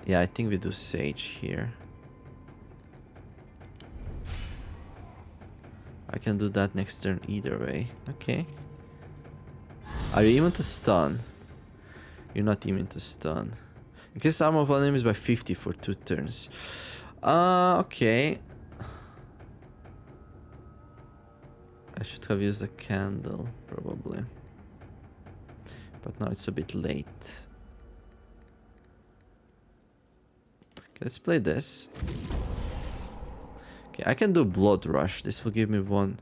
Yeah, I think we do Sage here. I can do that next turn either way. Okay. Are you immune to stun? You're not immune to stun. Increase armor of one enemies by 50 for 2 turns. Okay. I should have used a candle, probably. But now it's a bit late. Okay, let's play this. Okay, I can do Blood Rush. This will give me 1.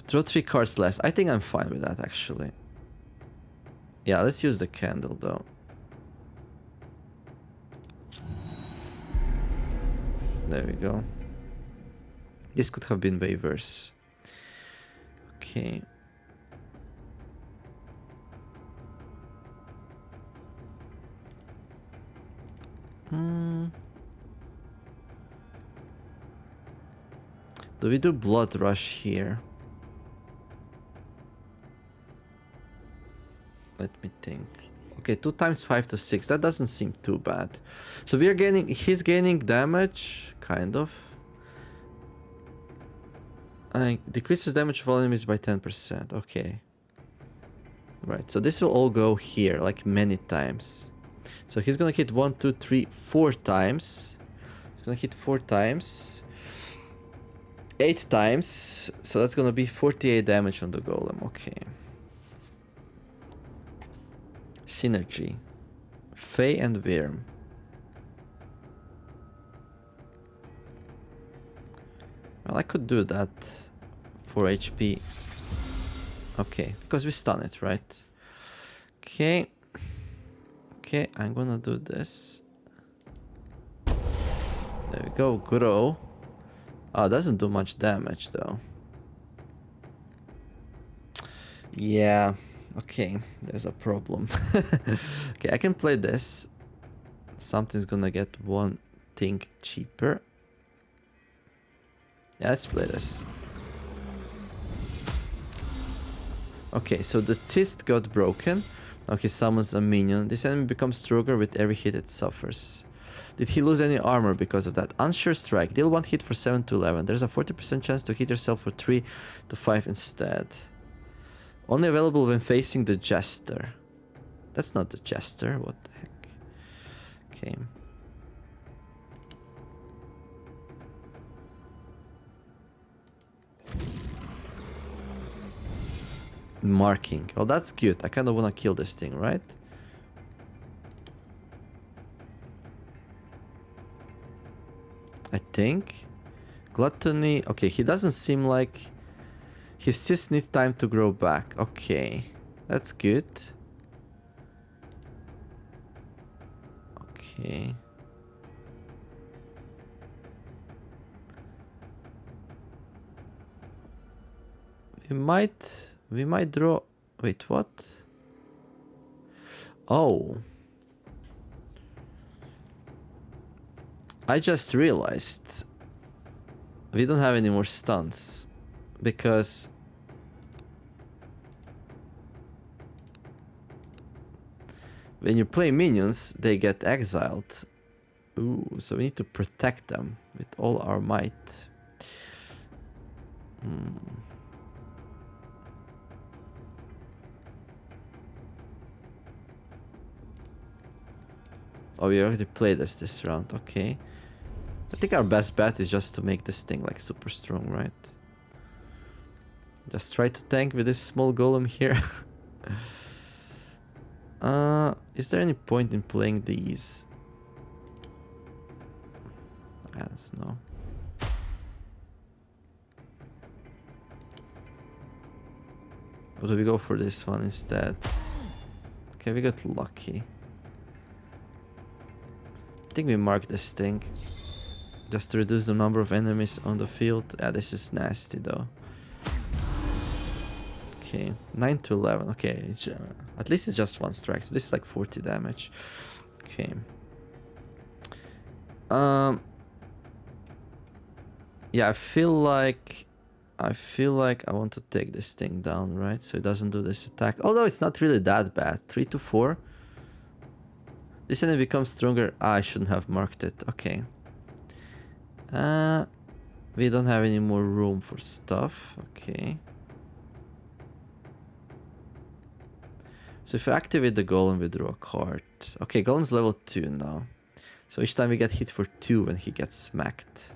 Draw 3 cards less. I think I'm fine with that, actually. Yeah, let's use the candle, though. There we go. This could have been way worse. Okay. Do we do Blood Rush here? Let me think. Okay, 2 times 5 to 6. That doesn't seem too bad. So we are gaining... He's gaining damage, kind of. Decreases damage volume is by 10%. Okay. Right, so this will all go here, like many times. So he's gonna hit 1, 2, 3, 4 times. He's gonna hit 4 times. 8 times. So that's gonna be 48 damage on the golem. Okay. Synergy. Fey and Wyrm. Well, I could do that for HP. Okay, because we stun it, right? Okay. Okay, I'm gonna do this. There we go, grow. Oh, it doesn't do much damage though. Yeah, okay, there's a problem. Okay, I can play this. Something's gonna get one thing cheaper. Yeah, let's play this. Okay, so the cyst got broken. Now he summons a minion. This enemy becomes stronger with every hit it suffers. Did he lose any armor because of that? Unsure strike. Deal 1 hit for 7 to 11. There's a 40% chance to hit yourself for 3 to 5 instead. Only available when facing the Jester. That's not the Jester. What the heck? Okay. Marking. Oh, that's cute. I kind of want to kill this thing, right? I think. Gluttony. Okay, he doesn't seem like... His cysts need time to grow back. Okay. That's good. Okay. We might draw... Wait, what? Oh. I just realized we don't have any more stuns because when you play minions, they get exiled. Ooh, so we need to protect them with all our might. Oh, we already played this round, okay. I think our best bet is just to make this thing like super strong, right? Just try to tank with this small golem here. Is there any point in playing these? Yes, no. Or do we go for this one instead? Okay, we got lucky. I think we mark this thing just to reduce the number of enemies on the field. Yeah, this is nasty though. Okay, 9 to 11. Okay, it's, at least it's just one strike, so this is like 40 damage. Okay. Yeah, I feel like I want to take this thing down, right? So it doesn't do this attack. Although it's not really that bad. 3 to 4. This enemy becomes stronger. I shouldn't have marked it. Okay. We don't have any more room for stuff. Okay. So if we activate the golem, we draw a card. Okay, golem's level 2 now. So each time we get hit for 2 when he gets smacked.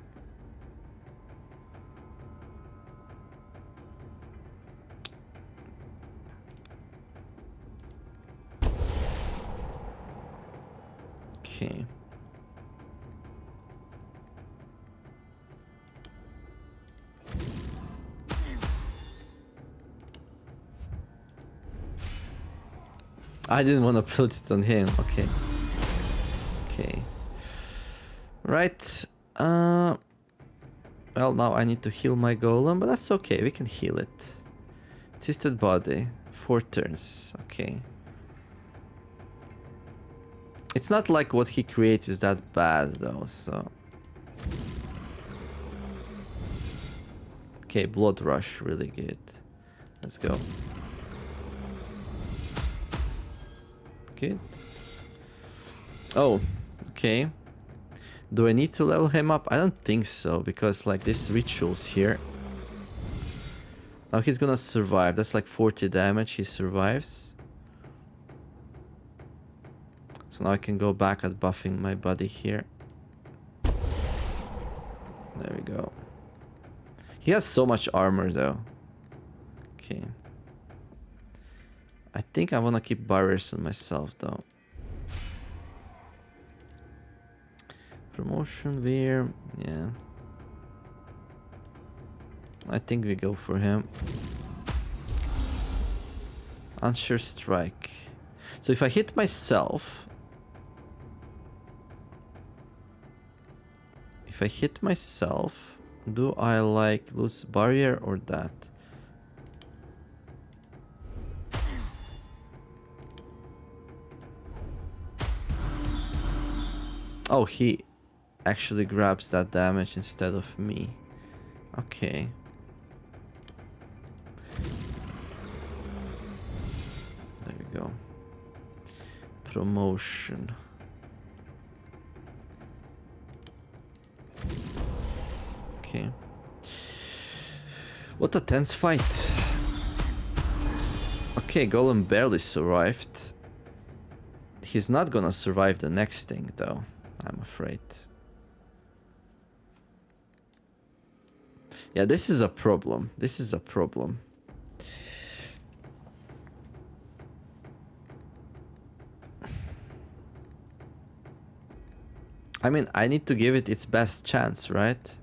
Okay. I didn't want to put it on him. Okay. Okay. Right. Well, now I need to heal my golem, but that's okay. We can heal it. Twisted body. 4 turns. Okay. It's not like what he creates is that bad though, so... Okay, blood rush, really good. Let's go. Good. Oh, okay. Do I need to level him up? I don't think so, because like this rituals here. Now he's gonna survive. That's like 40 damage. He survives. So now I can go back at buffing my buddy here. There we go. He has so much armor though. Okay. I think I wanna keep barriers on myself though. Promotion Veer, yeah. I think we go for him. Unsure Strike. So if I hit myself... If I hit myself, do I like lose barrier or that? Oh, he actually grabs that damage instead of me. Okay. There we go. Promotion. Okay. What a tense fight. Okay, Golem barely survived. He's not gonna survive the next thing though, I'm afraid. Yeah, this is a problem. This is a problem. I mean, I need to give it its best chance, right?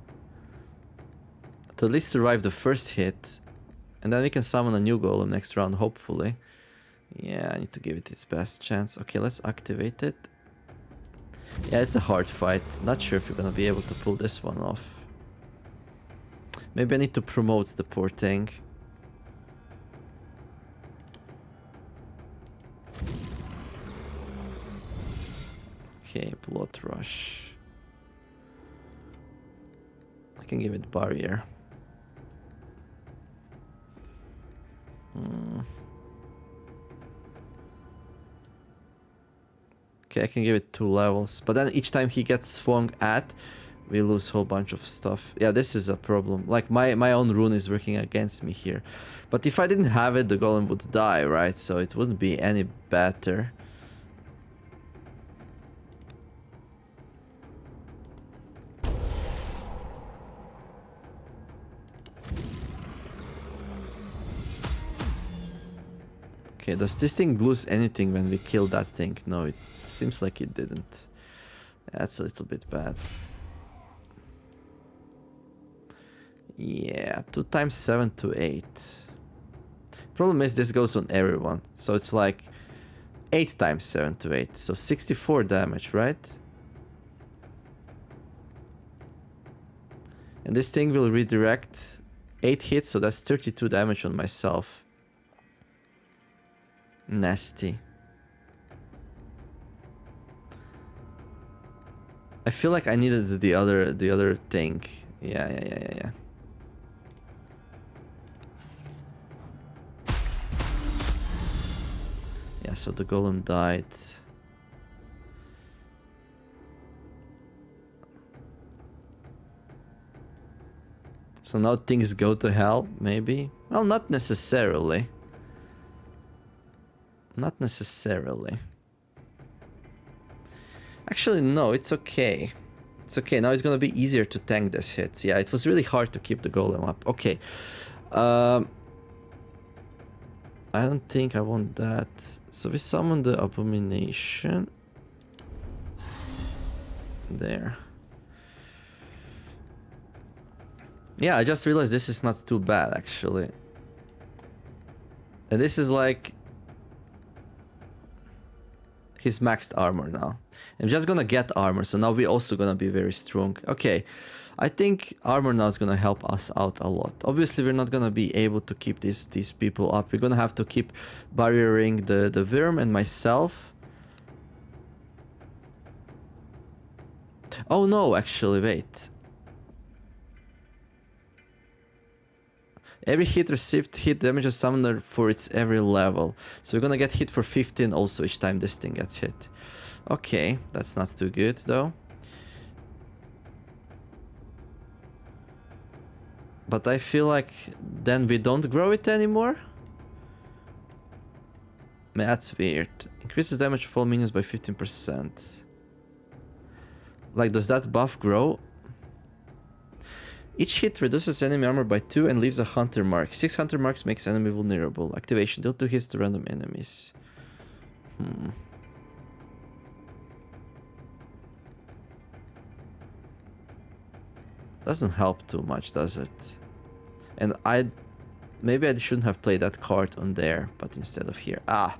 To at least survive the first hit. And then we can summon a new golem next round, hopefully. Yeah, I need to give it its best chance. Okay, let's activate it. Yeah, it's a hard fight. Not sure if we're gonna be able to pull this one off. Maybe I need to promote the poor thing. Okay, Blood Rush. I can give it barrier. Okay, I can give it 2 levels. But then each time he gets swung at, we lose a whole bunch of stuff. Yeah, this is a problem. Like, my own rune is working against me here. But if I didn't have it, the golem would die, right? So it wouldn't be any better. Okay, does this thing lose anything when we kill that thing? No, it seems like it didn't. That's a little bit bad. Yeah, 2 times 7 to 8. Problem is this goes on everyone. So it's like 8 times 7 to 8. So 64 damage, right? And this thing will redirect 8 hits, so that's 32 damage on myself. Nasty. I feel like I needed the other thing. Yeah. Yeah, so the golem died. So now things go to hell, maybe? Well, not necessarily. Not necessarily. Actually, no, it's okay. It's okay, now it's gonna be easier to tank this hits. Yeah, it was really hard to keep the golem up. Okay. I don't think I want that. So we summon the abomination. There. Yeah, I just realized this is not too bad, actually. And this is like... his maxed armor now. I'm just gonna get armor, so now we're also gonna be very strong. Okay, I think armor now is gonna help us out a lot. Obviously, we're not gonna be able to keep these people up. We're gonna have to keep barriering the worm and myself. Oh no, actually, wait. Every hit received hit damages summoner for its every level. So we're gonna get hit for 15 also each time this thing gets hit. Okay, that's not too good though. But I feel like then we don't grow it anymore. That's weird. Increases damage of all minions by 15%. Like, does that buff grow? Each hit reduces enemy armor by 2 and leaves a hunter mark. 6 hunter marks makes enemy vulnerable. Activation, deal 2 hits to random enemies. Doesn't help too much, does it? And maybe I shouldn't have played that card on there, but instead of here. Ah,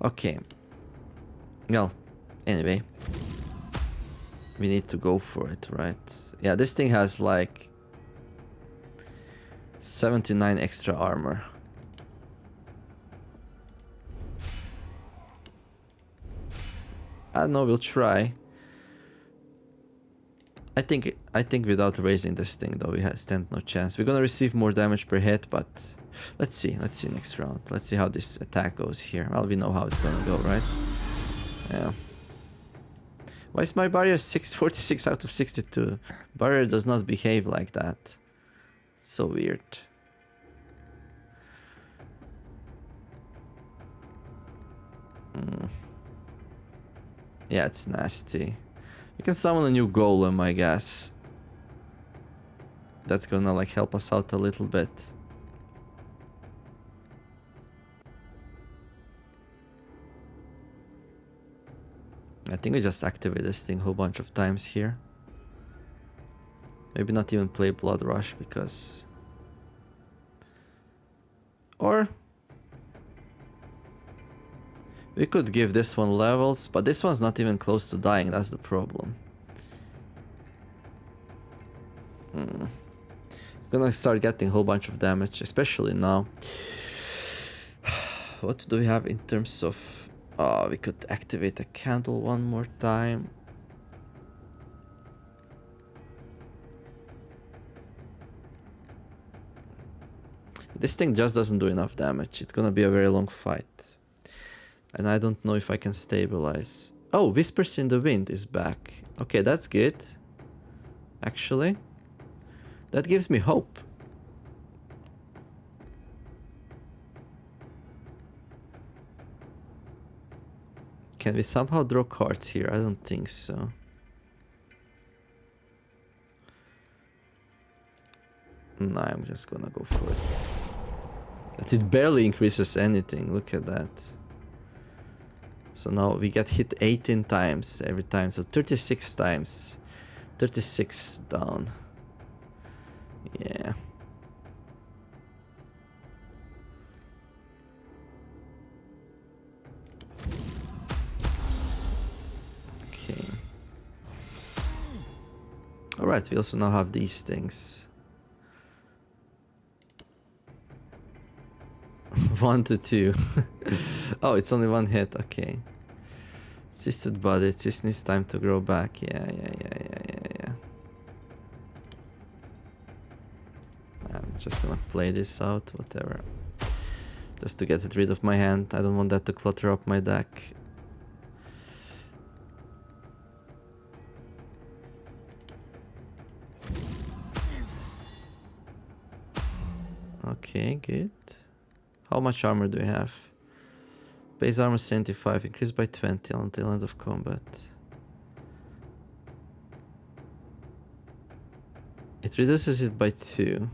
okay. Well, anyway. We need to go for it, right? Yeah, this thing has like 79 extra armor. I don't know, we'll try. I think without raising this thing though, we stand no chance. We're gonna receive more damage per hit, but let's see next round. Let's see how this attack goes here. Well, we know how it's gonna go, right? Yeah. Why is my barrier 46 out of 62? Barrier does not behave like that. It's so weird. Yeah, it's nasty. You can summon a new golem, I guess. That's gonna like help us out a little bit. I think we just activate this thing a whole bunch of times here. Maybe not even play Blood Rush because... Or... We could give this one levels, but this one's not even close to dying, that's the problem. Gonna start getting a whole bunch of damage, especially now. What do we have in terms of... Oh, we could activate a candle one more time. This thing just doesn't do enough damage. It's gonna be a very long fight. And I don't know if I can stabilize. Oh, Whispers in the Wind is back. Okay, that's good. Actually. That gives me hope. Can we somehow draw cards here? I don't think so. No, I'm just gonna go for it. But it barely increases anything. Look at that. So now we get hit 18 times every time. So 36 times. 36 down. Yeah. Okay. Alright, we also now have these things. 1 to 2. Oh, it's only one hit. Okay. Assisted body. This needs time to grow back. Yeah. I'm just gonna play this out. Whatever. Just to get it rid of my hand. I don't want that to clutter up my deck. Okay, good. How much armor do we have? Base armor 75, increased by 20 until end of combat. It reduces it by 2.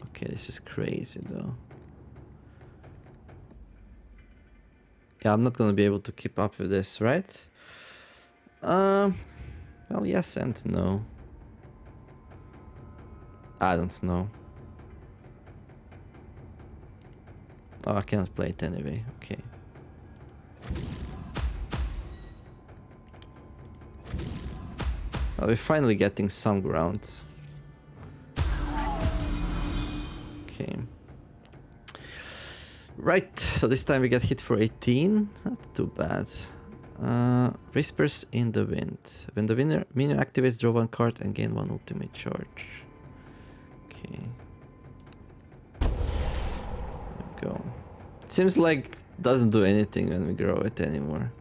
Okay, this is crazy though. Yeah, I'm not gonna be able to keep up with this, right? Well, yes and no. I don't know. Oh, I cannot play it anyway. Okay. Well, we're finally getting some ground. Okay. Right, so this time we get hit for 18. Not too bad. Whispers in the Wind. When the minion activates, draw 1 card and gain 1 ultimate charge. Okay. There we go. It seems like doesn't do anything when we grow it anymore.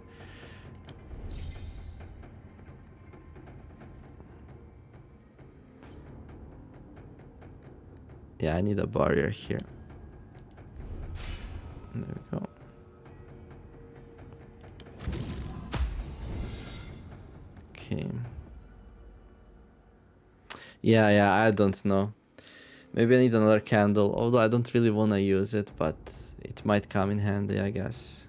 Yeah, I need a barrier here. There we go. Okay. Yeah, I don't know. Maybe I need another candle, although I don't really want to use it, but it might come in handy, I guess.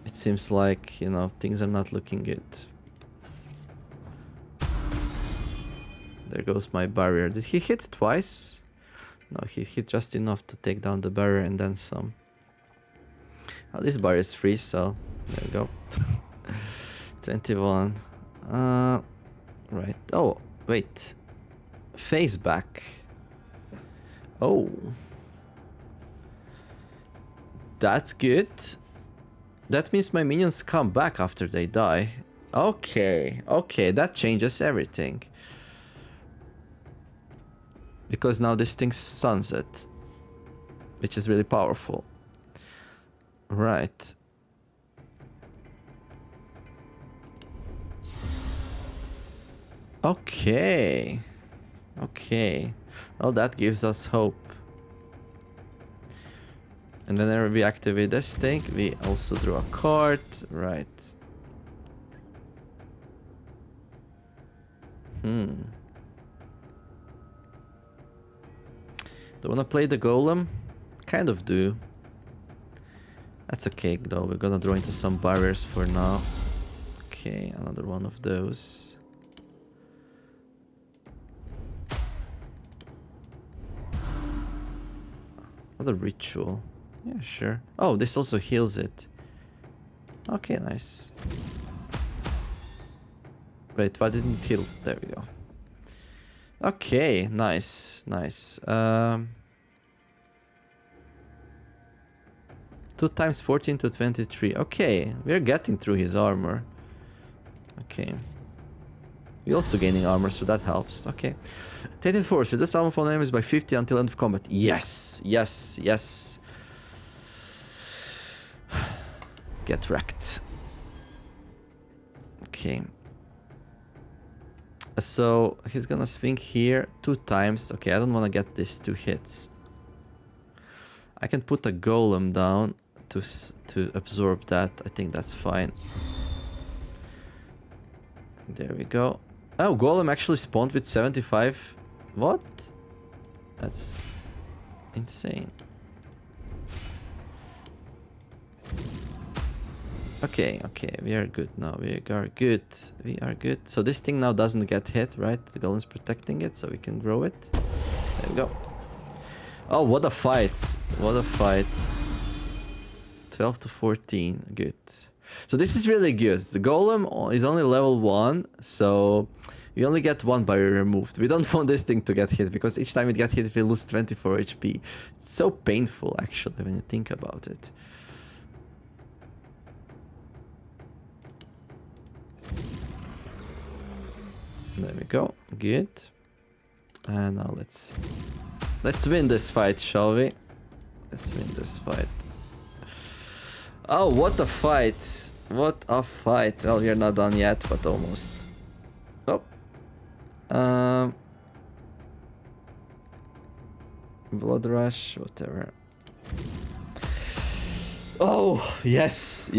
It seems like, you know, things are not looking good. There goes my barrier. Did he hit twice? No, he hit just enough to take down the barrier and then some. Oh, this barrier is free, so there we go. 21. Right. Oh, wait. Face back. Oh. That's good. That means my minions come back after they die. Okay, that changes everything. Because now this thing stuns it, which is really powerful. Right. Okay. Well, that gives us hope. And whenever we activate this thing, we also draw a card. Right. Do I want to play the golem? Kind of do. That's okay though, we're gonna draw into some barriers for now. Okay, another one of those. Another ritual. Yeah, sure. Oh, this also heals it. Okay, nice. Wait, why didn't it heal? There we go. Okay, nice. 2 times 14 to 23. Okay, we're getting through his armor. Okay. We're also gaining armor, so that helps. Okay. Tainted Force. Reduce summon for enemies by 50 until end of combat. Yes. Get wrecked. Okay. So he's gonna swing here 2 times. Okay, I don't want to get these 2 hits. I can put a golem down to absorb that. I think that's fine. There we go. Oh, golem actually spawned with 75. What? That's insane. Okay, we are good now. We are good. So this thing now doesn't get hit, right? The golem's protecting it, so we can grow it. There we go. Oh, what a fight. 12 to 14. Good. So this is really good. The golem is only level 1, so we only get 1 barrier removed. We don't want this thing to get hit, because each time it gets hit, we lose 24 HP. It's so painful, actually, when you think about it. There we go. Good. And now let's win this fight, shall we? Let's win this fight. Oh, what a fight. What a fight. Well, we're not done yet, but almost. Oh. Blood rush, whatever. Oh, yes.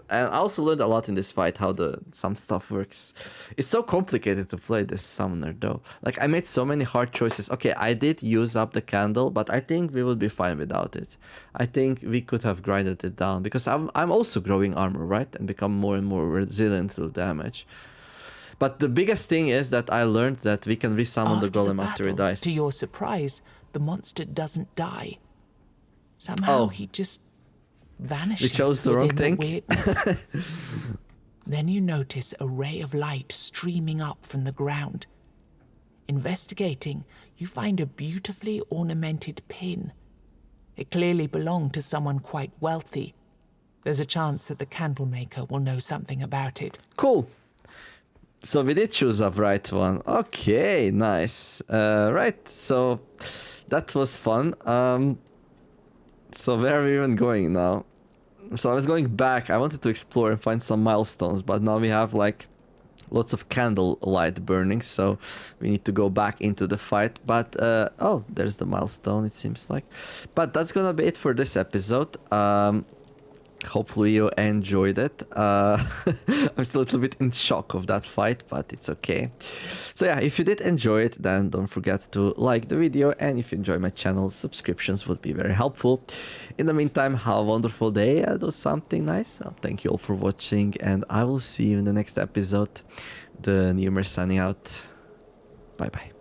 And I also learned a lot in this fight how some stuff works. It's so complicated to play this summoner though. Like, I made so many hard choices. Okay, I did use up the candle, but I think we would be fine without it. I think we could have grinded it down, because I'm also growing armor, right? And become more and more resilient to damage. But the biggest thing is that I learned that we can resummon the golem after it dies. To your surprise, the monster doesn't die. Somehow he just vanishes. We chose the wrong thing. Then you notice a ray of light streaming up from the ground. Investigating, you find a beautifully ornamented pin. It clearly belonged to someone quite wealthy. There's a chance that the candle maker will know something about it. Cool. So we did choose a right one. Okay, nice. Right, so that was fun. So where are we even going now? So I was going back. I wanted to explore and find some milestones, but now we have like lots of candle light burning, so we need to go back into the fight. But oh, there's the milestone, it seems like. But that's gonna be it for this episode. Hopefully you enjoyed it. I'm still a little bit in shock of that fight, but it's okay. So yeah, if you did enjoy it, then don't forget to like the video, and if you enjoy my channel, subscriptions would be very helpful. In the meantime, have a wonderful day, do something nice. Thank you all for watching, and I will see you in the next episode. The Neomer signing out. Bye bye.